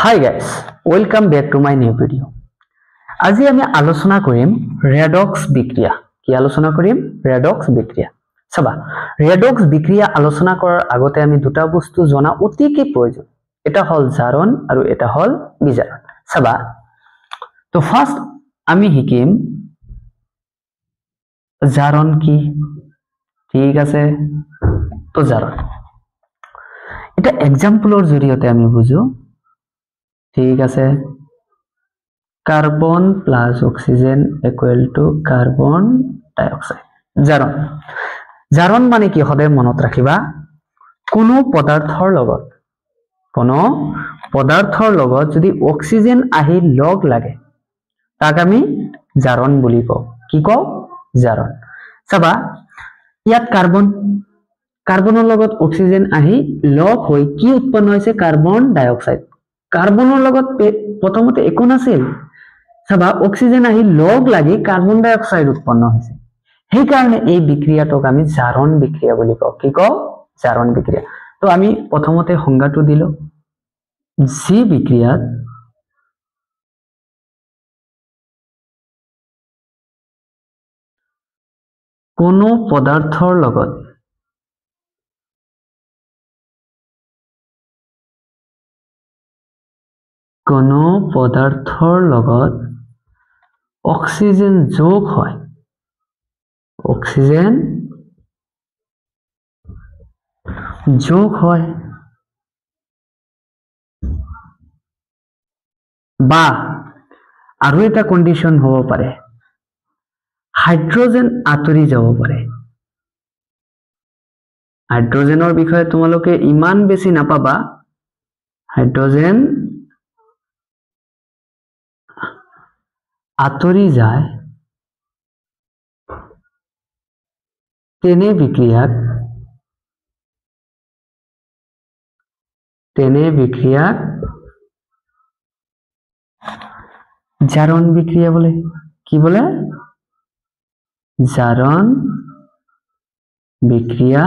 Hi guys, welcome back to my new video. আজি আমি আলোচনা কৰিম ৰেডক্স বিক্ৰিয়া। কি আলোচনা কৰিম? ৰেডক্স বিক্ৰিয়া। চাবা, ৰেডক্স বিক্ৰিয়া আলোচনা কৰাৰ আগতে আমি দুটা বস্তু জনা অতিকে প্ৰয়োজন। এটা হল জাৰণ আৰু এটা হল বিজাৰণ। চাবা, তো ফাৰ্স্ট আমি শিকিম জাৰণ কি। ঠিক আছে, তো জাৰণ এটা এক্সাম্পলৰ জৰিয়তে আমি বুজো। ঠিক আছে, carbon plus oxygen equal to carbon dioxide. জাৰণ জাৰণ মানে কি সদায় মনত ৰাখিবা, কোনো পদাৰ্থৰ লগত যদি অক্সিজেন আহি লগ লাগে তাক আমি জাৰণ বুলি কওঁ। কি কওঁ? জাৰণ। চাবা, ইয়াত কাৰ্বনৰ লগত অক্সিজেন আহি লগ হৈ কি উৎপন্ন হৈছে? Carbon dioxide. কাৰ্বনৰ লগত প্ৰথমতে একো নাছিল। চাবা, অক্সিজেন আহি লগ লাগি কাৰ্বন ডাইঅক্সাইড উৎপন্ন হৈছে। সেইকাৰণে এই বিক্ৰিয়াটোক আমি জাৰণ বিক্ৰিয়া বুলি কওঁ। কি কওঁ? জাৰণ বিক্ৰিয়া। তো আমি প্ৰথমতে সংজ্ঞাটো দিলো, যি বিক্ৰিয়াত কোনো পদাৰ্থৰ লগত অক্সিজেন যোগ হয়, বা আৰু এটা কন্ডিশন হ'ব পাৰে, হাইড্ৰোজেন আঁতৰি যাব পাৰে। হাইড্ৰোজেনৰ বিষয়ে তোমালোকে ইমান বেছি নাপাবা। হাইড্ৰোজেন আঁতৰি যায়, তেনে বিক্ৰিয়াক জারণ বিক্রিয়া বলে। কি বলে? জারণ বিক্রিয়া।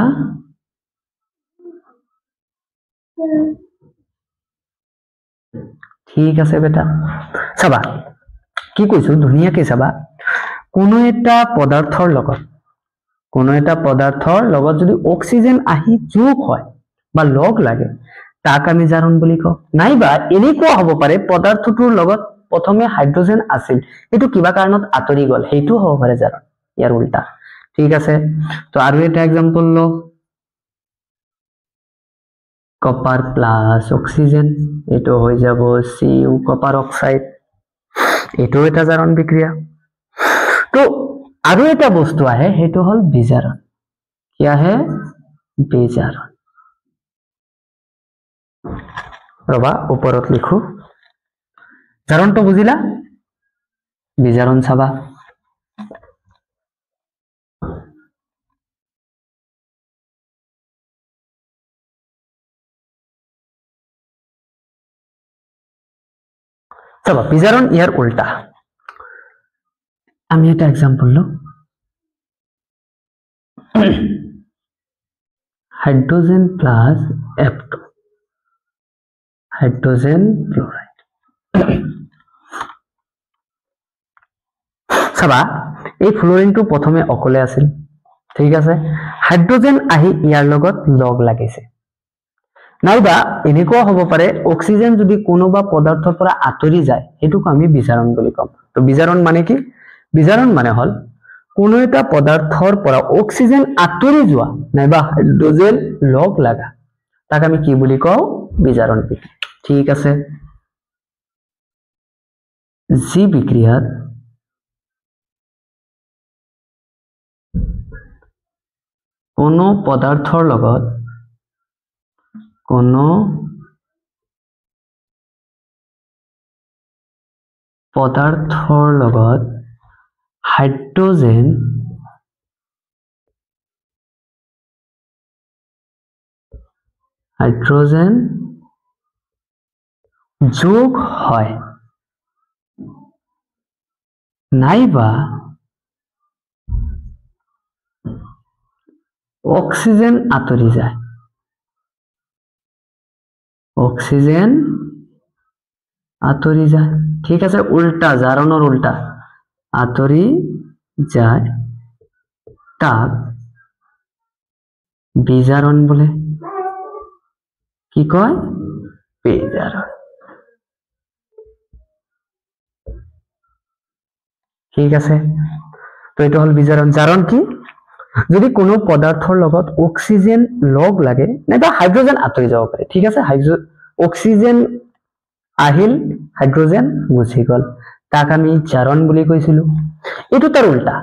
ঠিক আছে বেটা, চাবা কি কৈছো ধুনীয়াকে চাবা। কোনো এটা পদাৰ্থৰ লগত যদি অক্সিজেন আহি যোগ হয় বা লগ লাগে তাক আমি জারণ বুলি কওঁ। নাইবা এনেকুৱা হ'ব পাৰে পদাৰ্থটোৰ লগত প্ৰথমে হাইড্ৰোজেন আছিল, এইটো কিবা কাৰণত আঁতৰি গ'ল, সেইটো হ'ব পাৰে জাৰণ, ইয়াৰ উল্টা। ঠিক আছে, তো আৰু এটা এক্সাম্পল লো, কপাৰ প্লাস অক্সিজেন, এইটো হৈ যাব Cu কপাৰ অক্সাইড, এইটো এটা জাৰণ বিক্ৰিয়া। তো আৰু এটা বস্তু আহে, সেইটো হল বিজাৰণ। কি আহে? বিজাৰণ। ৰবা ওপৰত লিখো, জাৰণটো বুজিলা? বিজাৰণ চাবা। চাবা, বিজাৰণ ইয়াৰ উল্টা। আমি এটা এক্সাম্পল লো, hydrogen plus F2, hydrogen fluoride. চাবা, এই ফ্লোৰিনটো প্ৰথমে অকলে আছিল। ঠিক আছে, হাইড্ৰোজেন আহি ইয়াৰ লগত লগ লাগিছে। নাইবা এনেকুৱা হ'ব পাৰে অক্সিজেন যদি কোনোবা পদাৰ্থৰ পৰা আঁতৰি যায়, সেইটোক আমি বিজাৰণ বুলি কম। তো বিজাৰণ মানে কি? বিজাৰণ মানে হল কোনো এটা পদাৰ্থৰ পৰা অক্সিজেন আঁতৰি যোৱা নাইবা হাইড্ৰোজেন লগ লাগা, তাক আমি কি বুলি কওঁ? বিজাৰণ বিক্ৰিয়া। ঠিক আছে, যি বিক্ৰিয়াত কোনো পদাৰ্থৰ লগত হাইড্ৰোজেন যোগ হয় নাইবা অক্সিজেন আঁতৰি যায়, আঁতৰি যায় ঠিক আছে উল্টা জাৰণৰ উল্টা আঁতৰি যায় তাক বিজাৰণ বোলে কি কয় বিজাৰণ ঠিক আছে তো এইটো হল বিজাৰণ জাৰণ কি যদি কোনো পদাৰ্থৰ লগত অক্সিজেন লগ লাগে নাইবা হাইড্ৰোজেন আঁতৰি যাব পাৰে ঠিক আছে অক্সিজেন আহিল হাইড্ৰোজেন গুচি গল তাক আমি জাৰণ বুলি কৈছিলো এইটো তাৰ উল্টা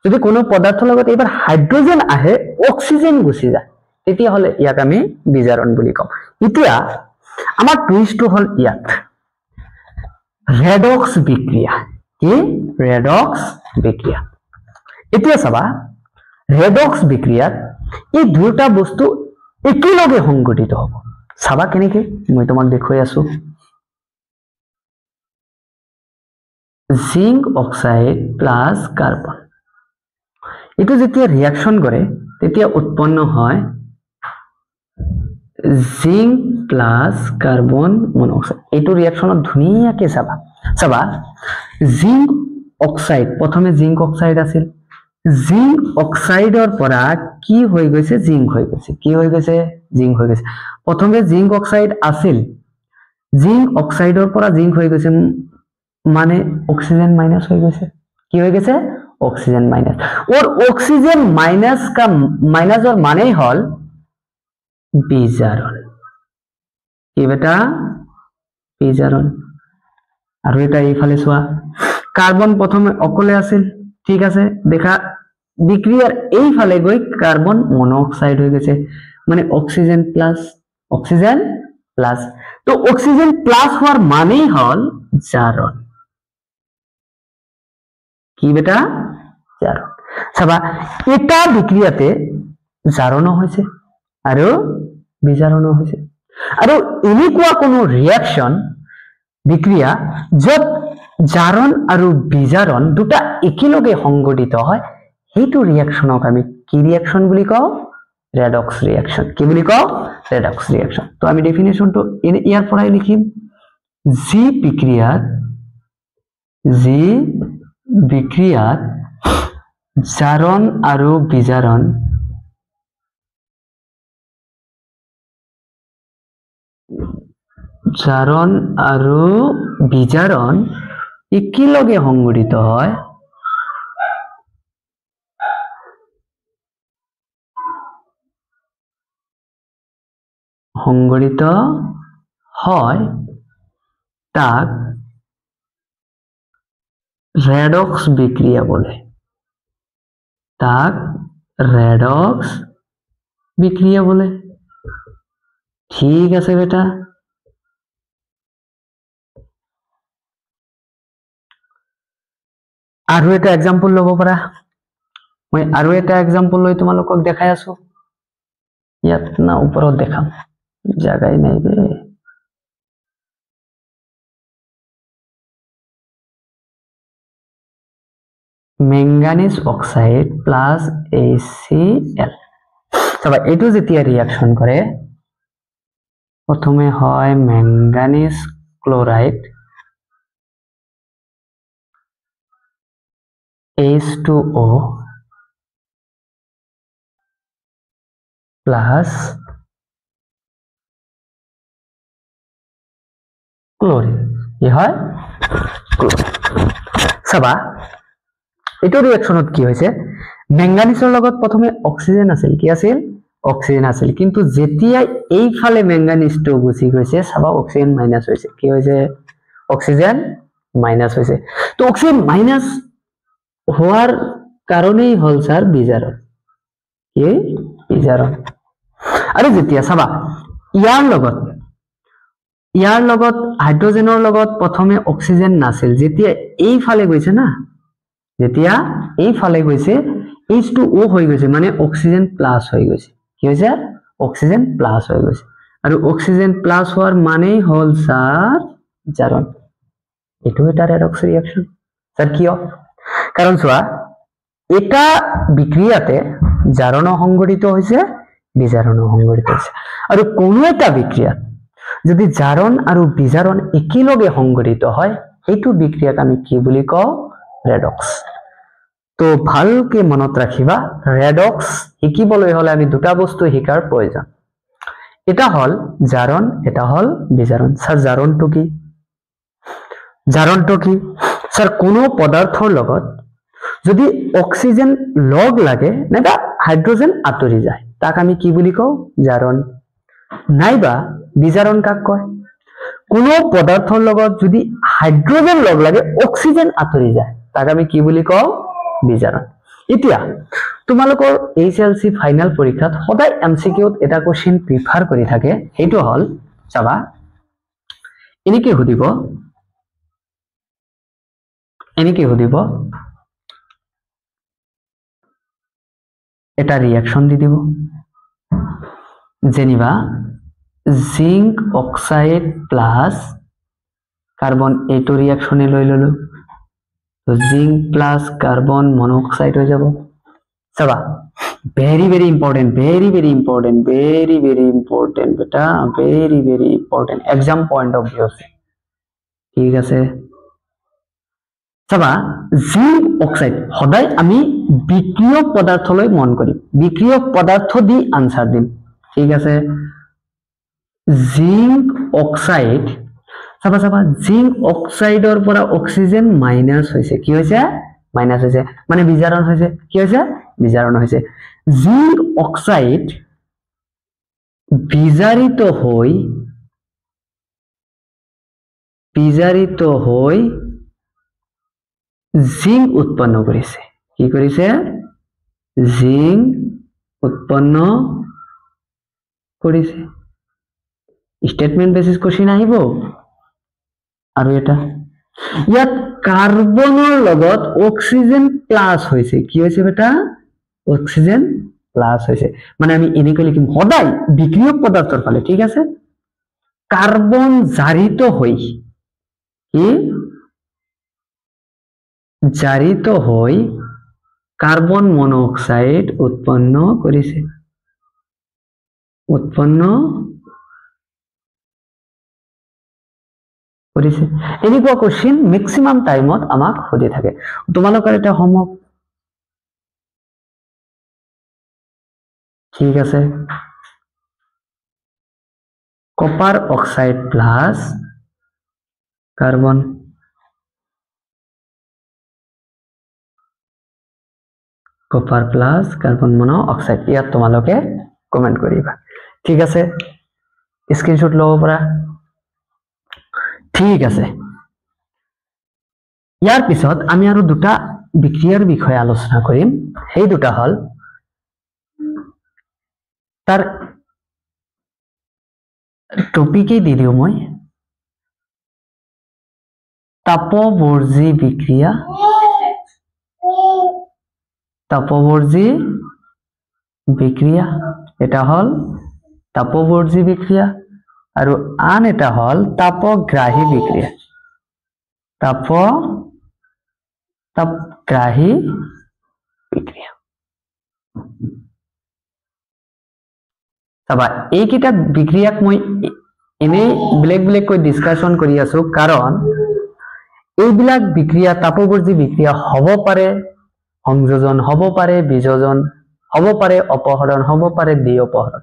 যদি কোনো পদাৰ্থৰ লগত এবাৰ হাইড্ৰোজেন আহে অক্সিজেন গুচি যায় তেতিয়া হলে ইয়াক আমি বিজাৰণ বুলি কম এতিয়া আমাৰ টুইষ্টটো হল ইয়াত ৰেডক্স বিক্ৰিয়া কি ৰেডক্স বিক্ৰিয়া এতিয়া চাবা ৰেডক্স বিক্ৰিয়াত এই দুটা বস্তু একেলগে সংঘটিত হ'ব চাবা কেনেকে মই তোমাক দেখুৱাই আছো জিংক অক্সাইড প্লাস কার্বন এটো যেতিয়া রিঅ্যাকশন করে তেতিয়া উৎপন্ন হয় জিংক প্লাস কার্বন মনোক্সাইড এটো রিঅ্যাকশনত ধুনিয়াকে চাবা জিংক অক্সাইড প্রথমে জিংক অক্সাইড আছিল জিংক অক্সাইডৰ পৰা কি হৈ গৈছে জিংক হৈ গৈছে কি হৈ গৈছে জিংক হৈ গৈছে প্ৰথমে জিংক অক্সাইড আছিল জিংক অক্সাইডৰ পৰা জিংক হৈ গৈছে মানে ऑक्सीजन माइनस हो गए কি হয়ে গেছে ऑक्सीजन माइनस और ऑक्सीजन माइनस का माइनस और माने हल বিজারণ কি বেটা বিজারণ আর এটা এইফালে সোয়া কার্বন প্রথমে অকলে আছিল ঠিক আছে দেখা বিক্রিয়ার এইফালে গই কার্বন মনোক্সাইড হয়ে গেছে মানে ऑक्सीजन প্লাস তো ऑक्सीजन প্লাস হওয়ার মানেই হল জারণ কি বেটা জারণ চাবা এটা বিক্রিয়াতে জারণও হয়েছে আর বিজারণও হয়েছে আর এনেকুৱা কোনো রিঅ্যাকশন বিক্রিয়া যত জারণ আর বিজারণ দুটা একেলগে সংঘটিত হয় সেইটো রিঅ্যাকশনক আমি কি রিঅ্যাকশন বুলি কও ৰেডক্স ৰিঅ্যাকশন কি বুলি কও ৰেডক্স ৰিঅ্যাকশন তো আমি ডেফিনেশনটো ইয়াৰ পৰাই লিখিম জি বিক্রিয়াত জারণ আর বিজারণ একেলগে সংঘটিত হয় তাক রেডক্স বিক্রিয়া বলে ঠিক আছে বেটা আৰু এটা এক্সাম্পল লব পাৰা মই আৰু এটা এক্সাম্পল লৈ তোমালোকক দেখাই আছো ইয়াত না ওপৰত দেখাম জাগাই নাই বে ম্যাঙ্গানিজ অক্সাইড প্লাস HCl চাবা এটো যেতিয়া রিঅ্যাকশন করে প্রথমে হয় manganese chloride H2O plus chlorine কি হয় ক্লোরিন চাবা এটো রিঅ্যাকশনত কি হইছে ম্যাঙ্গানিজৰ লগত প্ৰথমে অক্সিজেন আছিল কি আছিল অক্সিজেন আছিল কিন্তু যেতিয়া এইফালে ম্যাঙ্গানিজটো গুচি গৈছে চাবা অক্সিজেন মাইনাস হৈছে কি হৈছে অক্সিজেন মাইনাস হৈছে তো অক্সিজেন মাইনাস হওয়ার কারণেই হল স্যার বিজারণ কি বিজারণ আর যেতিয়া চাবা ইয়াৰ লগত হাইড্ৰোজেনৰ লগত প্ৰথমে অক্সিজেন নাছিল যেতিয়া এইফালে গৈছে না যেতিয়া এইফালে গৈছে H2O হৈ গৈছে মানে অক্সিজেন প্লাস হৈ গৈছে কি হৈছে অক্সিজেন প্লাস হৈ গৈছে আৰু অক্সিজেন প্লাস হওয়াৰ মানেই হল স্যাৰ জাৰণ এটো এটা ৰেডক্স ৰিঅ্যাকশন স্যাৰ কিয় কাৰণ চোৱা এটা বিক্ৰিয়াতে জাৰণ সংঘটিত হয়েছে বিজাৰণ সংঘটিত হয়েছে আৰ কোনো এটা বিক্ৰিয়াত যদি জাৰণ আৰু বিজাৰণ একেলগে সংঘটিত হয় এইটো বিক্ৰিয়াক আমি কি বুলি কওঁ ৰেডক্স তো ভালকে মনত ৰাখিবা ৰেডক্স শিকিবলৈ হলে আমি দুটা বস্তু শিকাৰ প্ৰয়োজন এটা হল জাৰণ এটা হল বিজাৰণ স্যাৰ জাৰণটো কি স্যাৰ কোনো পদাৰ্থৰ লগত যদি অক্সিজেন লগ লাগে নাইবা হাইড্ৰোজেন আঁতৰি যায় তাক আমি কি বুলি কওঁ জাৰণ নাইবা বিজাৰণ কাক কয় কোনো পদাৰ্থৰ লগত যদি হাইড্ৰোজেন লগ লাগে অক্সিজেন আঁতৰি যায় তাক আমি কি বুলি কওঁ বিজাৰণ এতিয়া তোমালোকৰ এইচএলসি ফাইনাল পৰীক্ষাত সদায় এমসিকিউত এটা কোশ্চেন প্ৰিফাৰ কৰি থাকে সেইটো হল চাবা এনেকে সুধিব এটা ৰিয়াকশন দি দিব যেনিবা জিংক অক্সাইড প্লাস কার্বন এইটো রিয়াকশনে লৈ ললো তো জিংক প্লাস কার্বন মনোক্সাইড হৈ যাব চাবা very very important বেটা very important exam point of view ঠিক আছে চাবা জিংক অক্সাইড সদায় আমি বিক্রিয়ক পদাৰ্থলৈ মন কৰিম বিক্ৰিয়ক পদাৰ্থ দি আনসাৰ দিম ঠিক আছে জিংক অক্সাইড চাবা জিংক অক্সাইডৰ পৰা অক্সিজেন মাইনাস হৈছে কি হৈছে মাইনাস হৈছে মানে বিজাৰণ হৈছে কি হৈছে বিজাৰণ হৈছে জিংক অক্সাইড বিজাৰিত হৈ জিংক উৎপন্ন কৰিছে কি কৰিছে জিংক উৎপন্ন কৰিছে স্টেটমেন্ট বেসিস কোশ্চেন আহিব আৰু এটা ইয়াত কাৰ্বনৰ লগত অক্সিজেন প্লাস হৈছে কি হৈছে বেটা অক্সিজেন প্লাস হৈছে মানে আমি এনেকৈ লিখিম সদায় বিক্রিয়ক পদাৰ্থৰ ফালে ঠিক আছে কাৰ্বন জাৰিত হৈ কি জাৰিত হৈ কাৰ্বন মনোক্সাইড উৎপন্ন কৰিছে এনেকুৱা কোশ্চেন ম্যাক্সিমাম টাইমত আমাক সুধি থাকে তোমালোকৰ এটা হোমৱৰ্ক ঠিক আছে copper oxide plus carbon copper plus carbon monoxide ইয়াত তোমালোকে কমেন্ট কৰিবা ঠিক আছে স্ক্ৰিনশট লব পৰা ঠিক আছে ইয়াৰ পিছত আমি আৰু দুটা বিক্ৰিয়াৰ বিষয়ে আলোচনা কৰিম সেই দুটা হল তাৰ টপিকেই দি দিও মই তাপবৰ্জী বিক্ৰিয়া এটা হল তাপবৰ্জী বিক্ৰিয়া আৰু আন এটা হল তাপগ্ৰাহী বিক্ৰিয়া তাপগ্ৰাহী বিক্ৰিয়া চাবা এইকেইটা বিক্ৰিয়াক মই এনে বেলেগ কৈ ডিসকাশন কৰি আছো কাৰণ এইবিলাক বিক্ৰিয়া তাপবৰ্জী বিক্ৰিয়া হ'ব পাৰে সংযোজন হ'ব পাৰে বিযোজন হ'ব পাৰে অপহৰণ হ'ব পাৰে দ্বি-অপহৰণ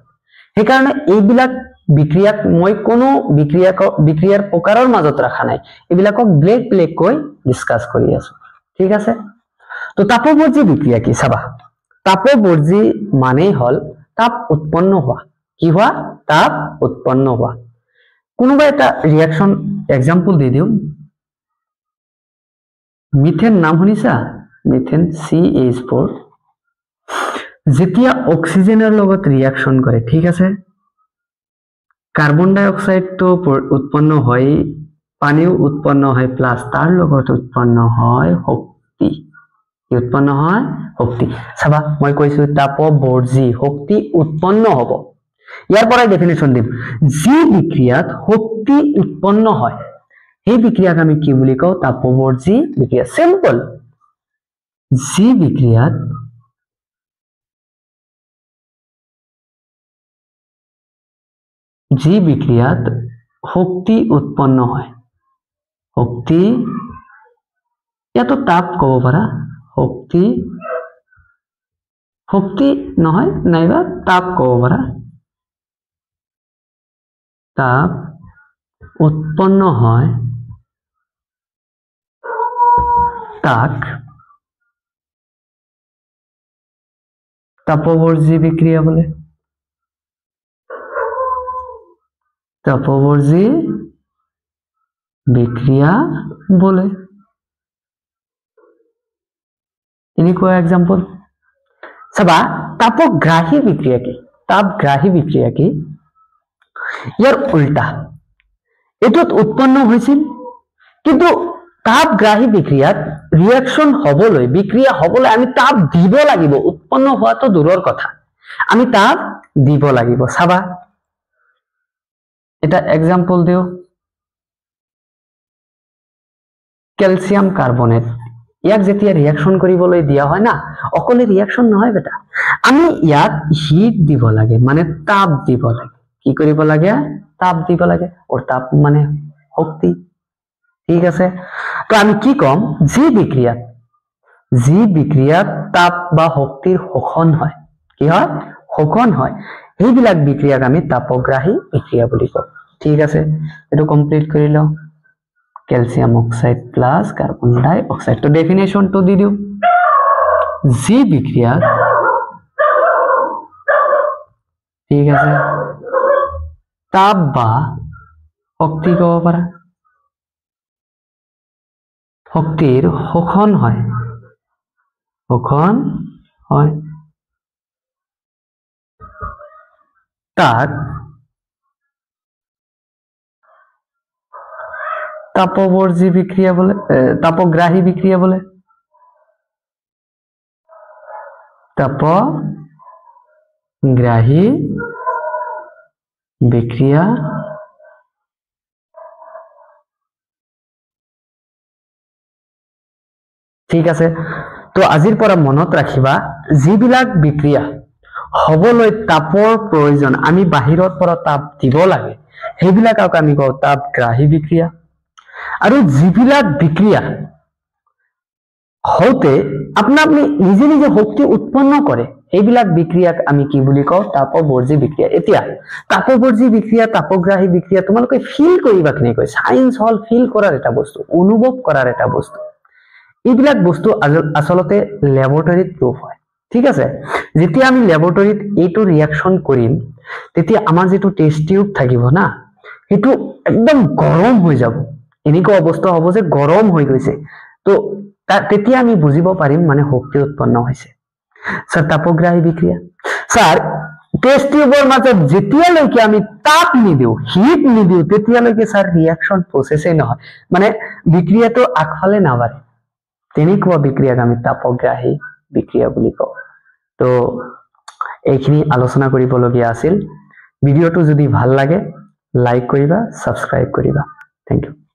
সেইকাৰণে এইবিলাক বিক্ৰিয়াক মই কোনো বিক্ৰিয়াৰ প্ৰকাৰৰ মাজত ৰাখা নাই এইবিলাকক বেলেগ কৈ ডিসকাস কৰি আছো ঠিক আছে তো তাপবৰ্জী বিক্ৰিয়া কি চাবা তাপবৰ্জী মানেই হল তাপ উৎপন্ন হোৱা কি হোৱা তাপ উৎপন্ন হোৱা কোনোবা এটা ৰিয়াকশন এক্সাম্পল দি দিও মিথেন নাম শুনিছা মিথেন CH4 যেতিয়া অক্সিজেনৰ লগত ৰিয়াকশন কৰে ঠিক আছে কার্বন ডাই অক্সাইড তো উৎপন্ন হয় পানীও উৎপন্ন হয় প্লাস তার লগত উৎপন্ন হয় শক্তি চাবা মই কৈছো তাপবৰ্জী শক্তি উৎপন্ন হ'ব ইয়াৰ পৰা ডেফিনেশন দিম যি বিক্ৰিয়াত শক্তি উৎপন্ন হয় এই বিক্ৰিয়াক আমি কি বুলি কওঁ তাপবৰ্জী বিক্ৰিয়া সিম্পল যি বিক্ৰিয়াত শক্তি উৎপন্ন হয় শক্তি ইয়াতো তাপ কব পাৰা শক্তি নহয় নাইবা তাপ কব পাৰা তাপ উৎপন্ন হয় তাক তাপবৰ্জী বিক্ৰিয়া বোলে তাপবৰ্জী বিক্ৰিয়া বলে এনেকুৱা एग्जांपल চাবা তাপগ্ৰাহী বিক্ৰিয়া কি তাপগ্ৰাহী বিক্ৰিয়া কি ইয়াৰ উল্টা এটোত উৎপন্ন হৈছিল কিন্তু তাপগ্ৰাহী বিক্ৰিয়াত ৰিঅ্যাকশন হবলৈ বিক্ৰিয়া হবলৈ আমি তাপ দিব লাগিব উৎপন্ন হোৱাটো দূৰৰ কথা আমি তাপ দিব লাগিব চাবা এটা एग्जांपल দিও ক্যালসিয়াম কার্বনেট ইয়াক যেতিয়া ৰিঅ্যাকশন কৰিবলৈ দিয়া হয় না অকলে ৰিঅ্যাকশন নহয় বেটা আমি ইয়াক হিট দিব লাগে মানে তাপ দিব লাগে কি কৰিব লাগে তাপ দিব লাগে और তাপ মানে শক্তি ঠিক আছে তো আমি কি কম যি বিক্রিয়াত তাপ বা শক্তিৰ শোষণ হয় কি হয় শোষণ হয় এইবিলাক বিক্ৰিয়াক আমি তাপগ্ৰাহী বিক্ৰিয়া বুলি কওঁ ঠিক আছে এটো কমপ্লিট কৰি লও ক্যালসিয়াম অক্সাইড প্লাস কার্বন ডাই অক্সাইড তো ডেফিনেশন তো দি দিও জি বিক্রিয়া ঠিক আছে তাপ বা শক্তি কব পারা শক্তির শোষণ হয় তাক তাপবর্জী বিক্রিয়া বলে তাপগ্রাহী বিক্রিয়া বলে তাপগ্রাহী বিক্রিয়া ঠিক আছে তো আজিৰ পৰা মনত ৰাখিবা যিবিলাক বিক্ৰিয়া হবলৈ তাপৰ প্ৰয়োজন আমি বাহিৰৰ পৰা তাপ দিব লাগে সেইবিলাকক আমি কওঁ তাপগ্ৰাহী বিক্ৰিয়া আৰু যিবিলাক বিক্ৰিয়া হওঁতে আপনা আপনি নিজে নিজে শক্তি উৎপন্ন কৰে এইবিলাক বিক্ৰিয়াক আমি কি বুলি কওঁ তাপবৰ্জী বিক্ৰিয়া এতিয়া তাপবৰ্জী বিক্ৰিয়া তাপগ্ৰাহী বিক্ৰিয়া তোমালোকে ফিল কৰিবা কেনেকৈ সায়েন্স হল ফিল কৰাৰ এটা বস্তু অনুভৱ কৰাৰ এটা বস্তু এইবিলাক বস্তু আসলতে ল্যাবৰেটৰীত প্ৰুফ হয় ঠিক আছে যেতিয়া আমি ল্যাবৰেটৰীত এইটো ৰিঅ্যাকশন কৰিম তেতিয়া আমাৰ যেটো টেষ্ট টিউব থাকিব না হেতু একদম গৰম হৈ যাব এনেকুৱা অৱস্থা হ'ব যে গৰম হৈ গৈছে তো তেতিয়া আমি বুজিব পাৰিম মানে শক্তি উৎপন্ন হৈছে স্যাৰ তাপগ্ৰাহী বিক্ৰিয়া স্যাৰ টেষ্ট টিউবৰ মাজত যেতিয়ালৈকে আমি তাপ নিদিও হিট নিদিও তেতিয়ালৈকে স্যাৰ ৰিঅ্যাকশন প্ৰসেসে নহয় মানে বিক্ৰিয়াটো আগফালে নাবাঢ়ে তেনেকুৱা বিক্ৰিয়াক আমি তাপগ্ৰাহী বিক্ৰিয়া বুলি কওঁ তো এইখিনি আলোচনা কৰিবলগীয়া আছিল ভিডিওটো যদি ভাল লাগে লাইক কৰিবা সাবস্ক্ৰাইব কৰিবা থ্যাংক ইউ